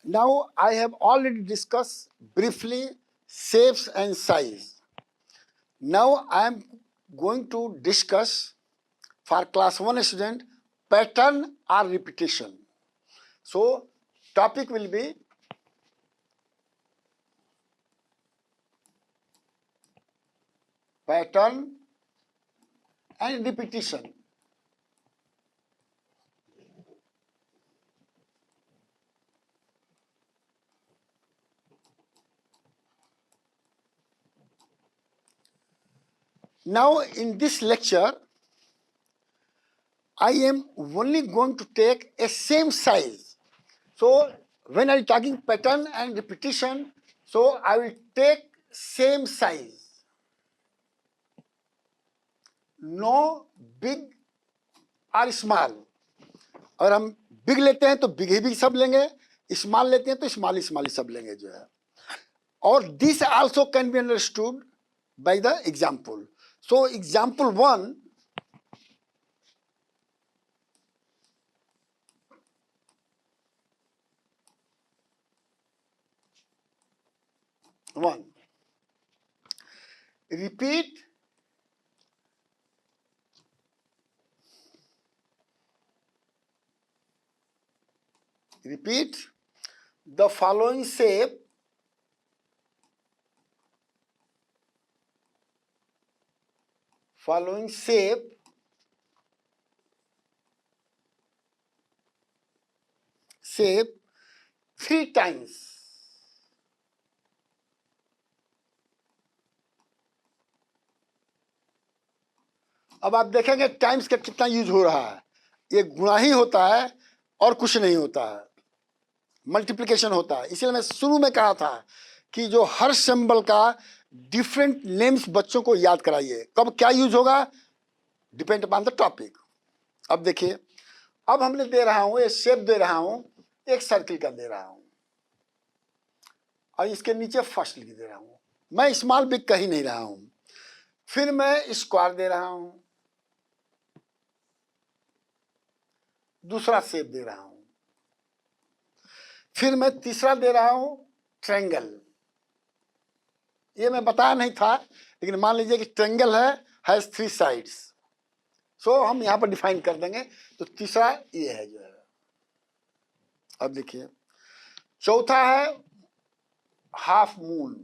Now I have already discussed briefly shapes and size. Now I am going to discuss for class 1 student pattern or repetition. So topic will be pattern and repetition. Now in this lecture I am only going to take a same size. So when I am talking pattern and repetition, so I will take same size. No big और small. और हम big लेते हैं तो big ही big सब लेंगे, small लेते हैं तो स्मॉल ही सब लेंगे जो है. और this also can be understood by the example. So example 1, repeat the following shape shape 3 times. अब आप देखेंगे टाइम्स का कितना यूज हो रहा है. ये गुणा ही होता है और कुछ नहीं होता है, मल्टीप्लिकेशन होता है. इसलिए मैं शुरू में कहा था कि जो हर सिंबल का डिफरेंट नेम्स बच्चों को याद कराइए. कब क्या यूज होगा डिपेंड अपॉन द टॉपिक. अब देखिए, अब हमने दे रहा हूं, ये शेप दे रहा हूं, एक सर्किल का दे रहा हूं और इसके नीचे फर्स्ट लिख दे रहा हूं. मैं स्मॉल बिग कह ही नहीं रहा हूं. फिर मैं स्क्वायर दे रहा हूं, दूसरा शेप दे रहा हूं, फिर मैं तीसरा दे रहा हूं ट्रायंगल. ये मैं बताया नहीं था, लेकिन मान लीजिए कि ट्रायंगल हैज 3 साइड्स. सो हम यहां पर डिफाइन कर देंगे. तो तीसरा ये है जो है. अब देखिए, चौथा है हाफ मून.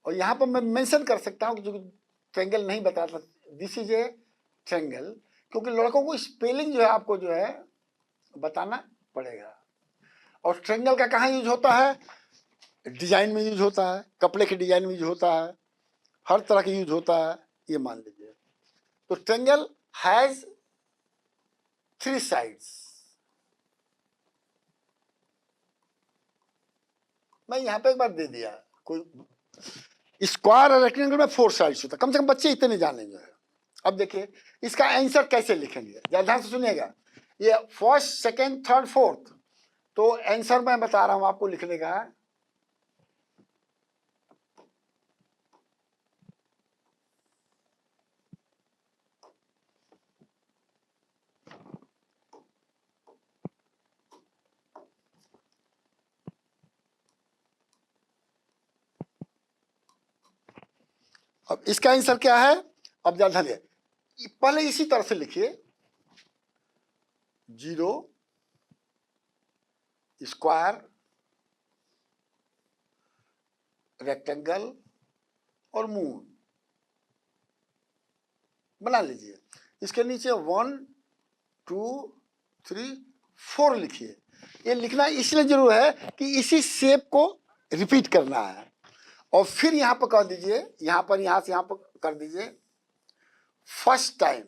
और यहां पर मैं मेंशन कर सकता हूं कि जो ट्रायंगल नहीं बता सकता, दिस इज ए ट्रायंगल, क्योंकि लड़कों को स्पेलिंग जो है आपको जो है बताना पड़ेगा. और ट्रायंगल का कहाँ यूज होता है, डिजाइन में यूज होता है, कपड़े के डिजाइन में यूज होता है, हर तरह के यूज होता है. ये मान लीजिए. तो ट्रायंगल हैज 3 साइड्स. मैं यहां पे एक बार दे दिया. कोई स्क्वायर और रेक्टेंगल में 4 साइड्स होता है, कम से कम बच्चे इतने जानेंगे. अब देखिए इसका आंसर कैसे लिखेंगे, ध्यान से सुनिएगा. ये फर्स्ट, सेकेंड, थर्ड, फोर्थ. तो आंसर मैं बता रहा हूं आपको लिखने का. अब इसका आंसर क्या है, अब ध्यान दिए, पहले इसी तरह से लिखिए. 0 स्क्वायर रेक्टेंगल और मून बना लीजिए. इसके नीचे 1 2 3 4 लिखिए. ये लिखना इसलिए जरूर है कि इसी शेप को रिपीट करना है. और फिर यहां पर कर दीजिए, यहां से यहां पर कर दीजिए फर्स्ट टाइम.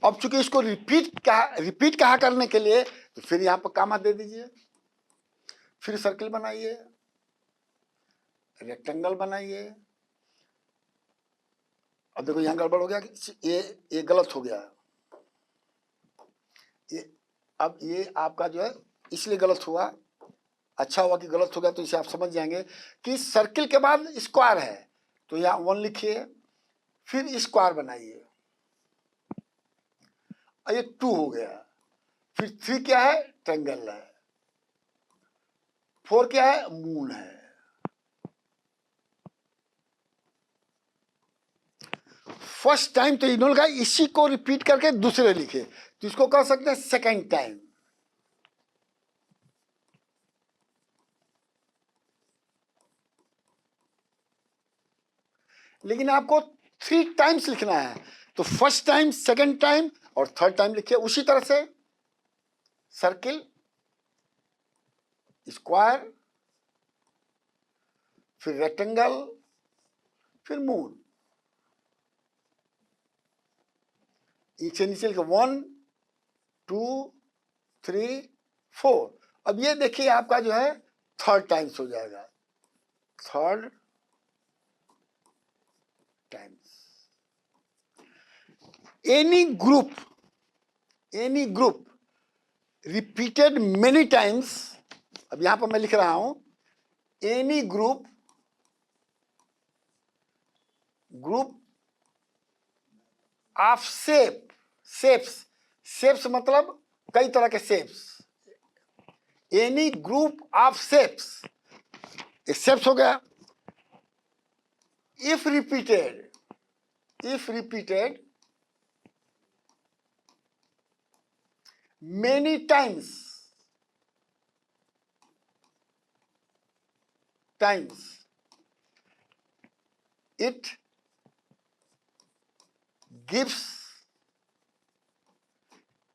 अब चूंकि इसको रिपीट कहा करने के लिए, तो फिर यहां पर कामा दे दीजिए. फिर सर्किल बनाइए, रेक्टेंगल बनाइए. अब देखो यहां गड़बड़ हो गया, ये गलत हो गया. अब ये आपका जो है इसलिए गलत हुआ. अच्छा हुआ कि गलत हो गया, तो इसे आप समझ जाएंगे कि सर्किल के बाद स्क्वायर है, तो यहाँ 1 लिखिए, फिर स्क्वायर बनाइए, ये 2 हो गया। फिर 3 क्या है? ट्रायंगल है। 4 क्या है? मून है। फर्स्ट टाइम तो इन्होंने कहा इसी को रिपीट करके दूसरे लिखे, तो इसको कह सकते हैं सेकेंड टाइम। लेकिन आपको 3 टाइम्स लिखना है, तो फर्स्ट टाइम, सेकेंड टाइम और थर्ड टाइम लिखिए। उसी तरह से सर्किल, स्क्वायर, फिर रेक्टेंगल, फिर मून। नीचे नीचे लिखे 1 2 3 4। अब ये देखिए आपका जो है थर्ड टाइम्स हो जाएगा, third times. Any group repeated many times, अब यहां पर मैं लिख रहा हूं एनी ग्रुप ऑफ शेप्स मतलब कई तरह के shapes. Any group of shapes हो गया। If repeated many times it gives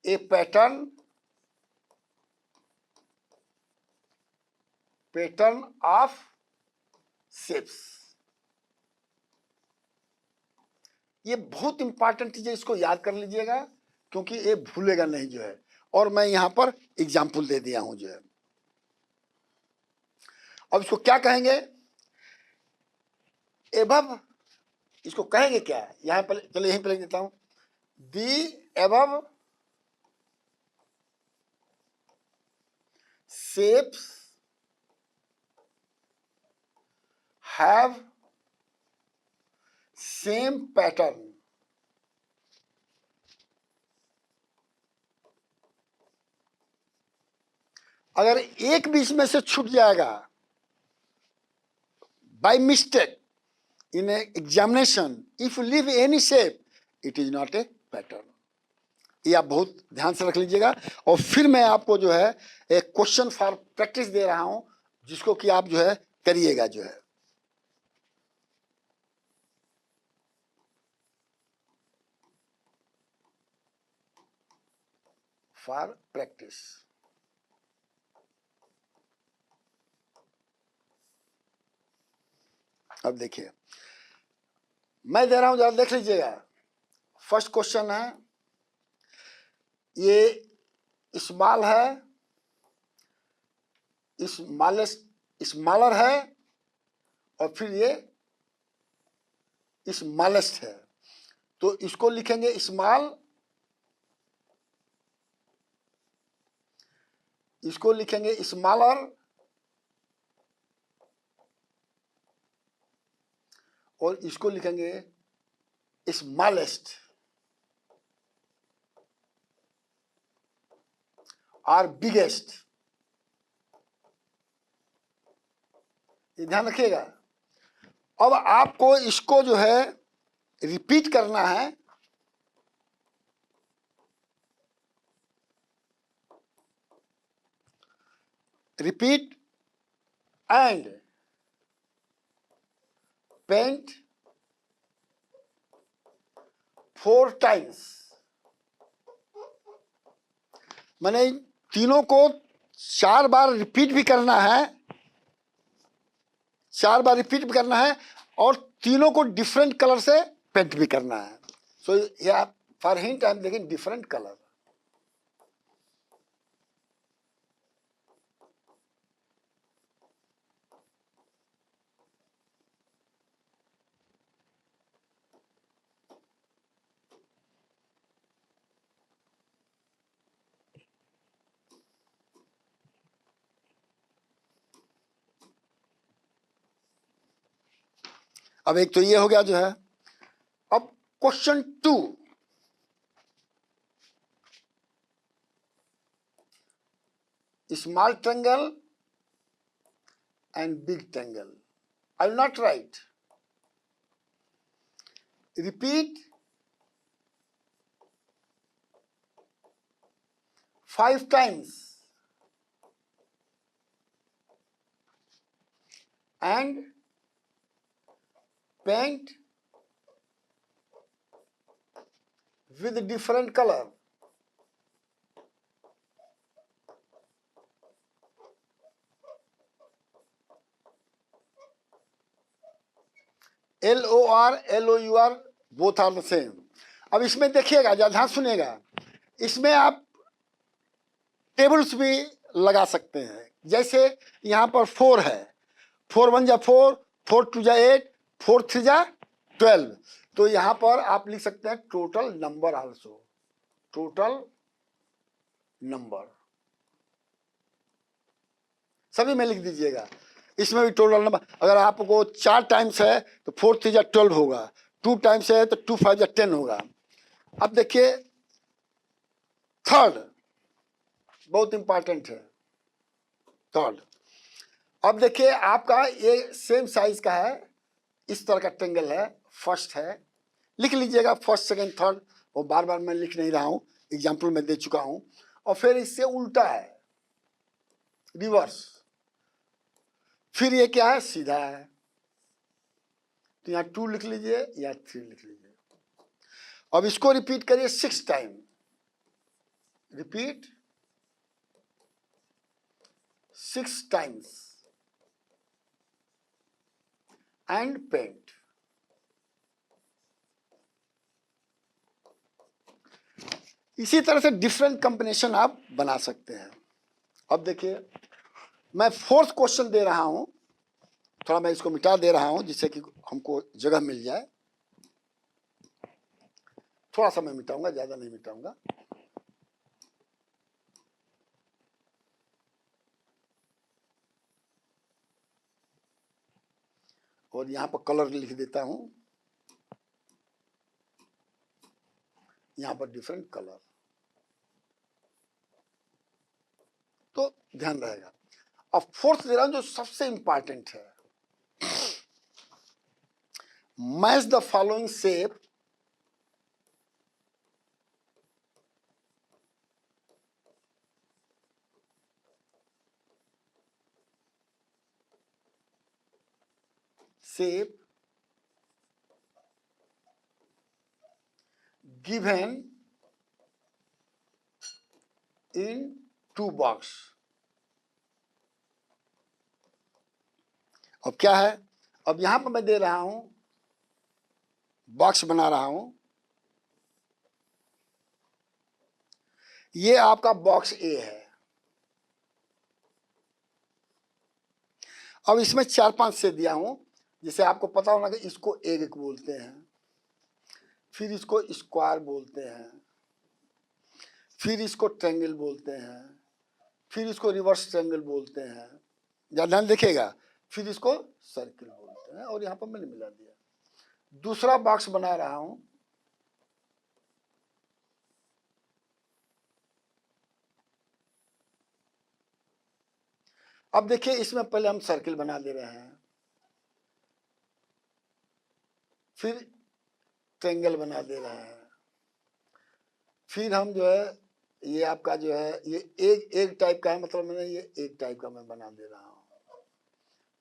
a pattern of shapes। ये बहुत इंपॉर्टेंट चीज है, इसको याद कर लीजिएगा, क्योंकि ये भूलेगा नहीं जो है। और मैं यहां पर एग्जाम्पल दे दिया हूं जो है। अब इसको क्या कहेंगे? एबव, इसको कहेंगे क्या? यहां पर चलिए यहीं पर लिख देता हूं, the above shapes have same pattern। अगर एक बीच में से छूट जाएगा by mistake in examination, if you leave any shape, it is not a pattern. ये आप बहुत ध्यान से रख लीजिएगा। और फिर मैं आपको जो है एक क्वेश्चन फॉर प्रैक्टिस दे रहा हूं, जिसको कि आप जो है करिएगा जो है। फॉर प्रैक्टिस, अब देखिए मैं दे रहा हूं, जरा देख लीजिएगा। फर्स्ट क्वेश्चन है, ये स्मॉल है, स्मॉलर है, और फिर ये स्मॉलेस्ट है। तो इसको लिखेंगे स्मॉल, इसको लिखेंगे स्मॉलर, और इसको लिखेंगे स्मॉलेस्ट और बिगेस्ट। ये ध्यान रखिएगा। अब आपको इसको जो है रिपीट करना है। Repeat and paint 4 times. मैंने तीनों को 4 बार रिपीट भी करना है, 4 बार रिपीट भी करना है, और तीनों को डिफरेंट कलर से पेंट भी करना है। सो या for hint I am taking different colour. अब एक तो ये हो गया जो है। अब question 2, small triangle and big triangle. I will not write. Repeat 5 times and paint with different color. LOR, LOUR both are the same. अब इसमें देखिएगा, ध्यान सुनिएगा, इसमें आप टेबल्स भी लगा सकते हैं। जैसे यहाँ पर 4 है, 4 1 जा 4, 4 2 जा 8, 4 3 जा 12। तो यहाँ पर आप लिख सकते हैं total number also, total number सभी में लिख दीजिएगा। इसमें भी टोटल नंबर, अगर आपको 4 टाइम्स है तो 4 3 जा 12 होगा, 2 टाइम्स है तो 2 5 जा 10 होगा। अब देखिए थर्ड, बहुत इंपॉर्टेंट है थर्ड। अब देखिए आपका ये सेम साइज का है, इस तरह का ट्रायंगल है, फर्स्ट है, लिख लीजिएगा फर्स्ट सेकंड थर्ड, और बार बार मैं लिख नहीं रहा हूं, एग्जाम्पल में दे चुका हूं। और फिर इससे उल्टा है, रिवर्स, फिर ये क्या है, सीधा है। तो यहाँ 2 लिख लीजिए या 3 लिख लीजिए। अब इसको रिपीट करिए 6 time, repeat 6 times and paint. इसी तरह से डिफरेंट कॉम्बिनेशन आप बना सकते हैं। अब देखिए मैं 4th क्वेश्चन दे रहा हूं, थोड़ा मैं इसको मिटा दे रहा हूं जिससे कि हमको जगह मिल जाए। थोड़ा सा मैं मिटाऊंगा, ज्यादा नहीं मिटाऊंगा। और यहां पर कलर लिख देता हूं, यहां पर डिफरेंट कलर, तो ध्यान रहेगा। अब 4th दे रहा हूं जो सबसे इंपॉर्टेंट है, match the following shape given in 2 box। अब क्या है, अब यहां पर मैं दे रहा हूं, बॉक्स बना रहा हूं, ये आपका बॉक्स ए है। अब इसमें 4 5 से दिया हूं, जिसे आपको पता होना कि इसको एग बोलते हैं, फिर इसको स्क्वायर बोलते हैं, फिर इसको ट्रायंगल बोलते हैं, फिर इसको रिवर्स ट्रायंगल बोलते हैं, ध्यान देखिएगा, फिर इसको सर्किल बोलते हैं, और यहां पर मैंने मिला दिया। दूसरा बॉक्स बना रहा हूं, अब देखिए इसमें पहले हम सर्किल बना दे रहे हैं, फिर ट्रायंगल बना दे रहे हैं, फिर हम जो है ये आपका जो है ये एक टाइप का है, मतलब मैंने ये एक टाइप का मैं बना दे रहा हूं,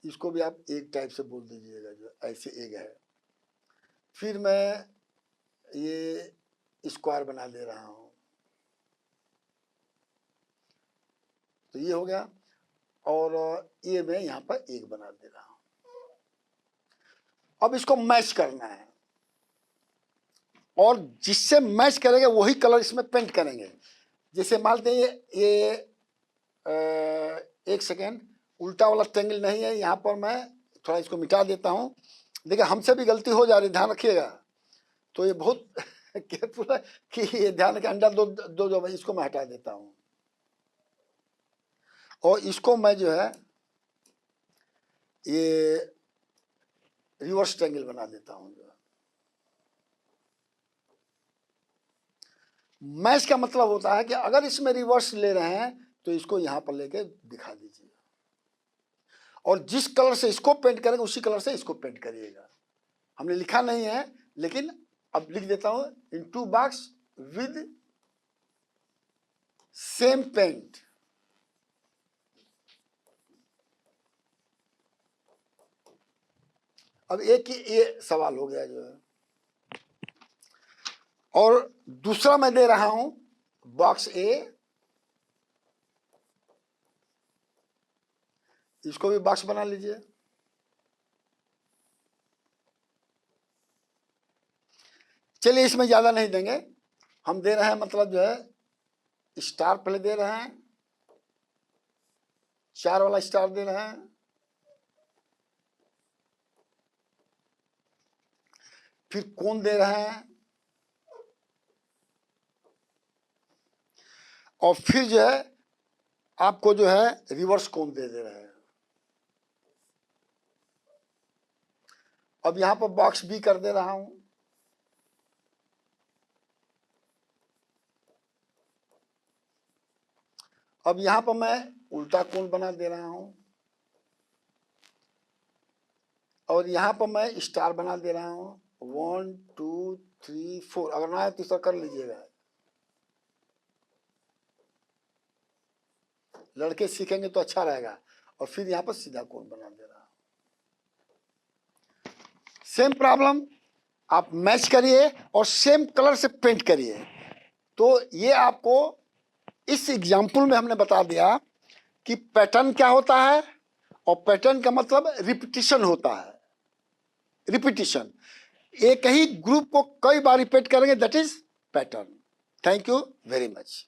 इसको भी आप एक टाइप से बोल दीजिएगा, जो ऐसे एक है। फिर मैं ये स्क्वायर बना दे रहा हूं, तो ये हो गया, और ये मैं यहां पर एक बना दे रहा हूं। अब इसको मैच करना है, और जिससे मैच करेंगे वही कलर इसमें पेंट करेंगे। जैसे मानते हैं ये एक सेकेंड, उल्टा वाला ट्रायंगल नहीं है, यहां पर मैं थोड़ा इसको मिटा देता हूं। देखिए हमसे भी गलती हो जा रही, ध्यान रखिएगा। तो ये बहुत केयरफुल है कि ये ध्यान रखें, अंडा दो इसको मैं हटा देता हूं, और इसको मैं जो है ये रिवर्स ट्रायंगल बना देता हूं। जो मैच का मतलब होता है कि अगर इसमें रिवर्स ले रहे हैं तो इसको यहां पर लेके दिखा दीजिए, और जिस कलर से इसको पेंट करेंगे उसी कलर से इसको पेंट करिएगा। हमने लिखा नहीं है लेकिन अब लिख देता हूं, इन 2 बॉक्स विद सेम पेंट। अब एक ये सवाल हो गया जो है, और दूसरा मैं दे रहा हूं बॉक्स ए, इसको भी बॉक्स बना लीजिए। चलिए इसमें ज्यादा नहीं देंगे, हम दे रहे हैं मतलब जो है स्टार पहले दे रहे हैं, 4 वाला स्टार दे रहे हैं, फिर कोन दे रहे हैं, और फिर जो है आपको जो है रिवर्स कोन दे रहे हैं। अब यहां पर बॉक्स बी कर दे रहा हूं, अब यहां पर मैं उल्टा कोन बना दे रहा हूं, और यहां पर मैं स्टार बना दे रहा हूं, 1 2 3 4, अगर ना है तो इसका कर लीजिएगा। लड़के सीखेंगे तो अच्छा रहेगा। और फिर यहां पर सीधा कोन बना दे रहा हूं। सेम प्रॉब्लम आप मैच करिए और सेम कलर से पेंट करिए। तो ये आपको इस एग्जाम्पल में हमने बता दिया कि पैटर्न क्या होता है, और पैटर्न का मतलब रिपीटिशन होता है। रिपीटिशन, एक ही ग्रुप को कई बार रिपीट करेंगे, that is pattern. Thank you very much.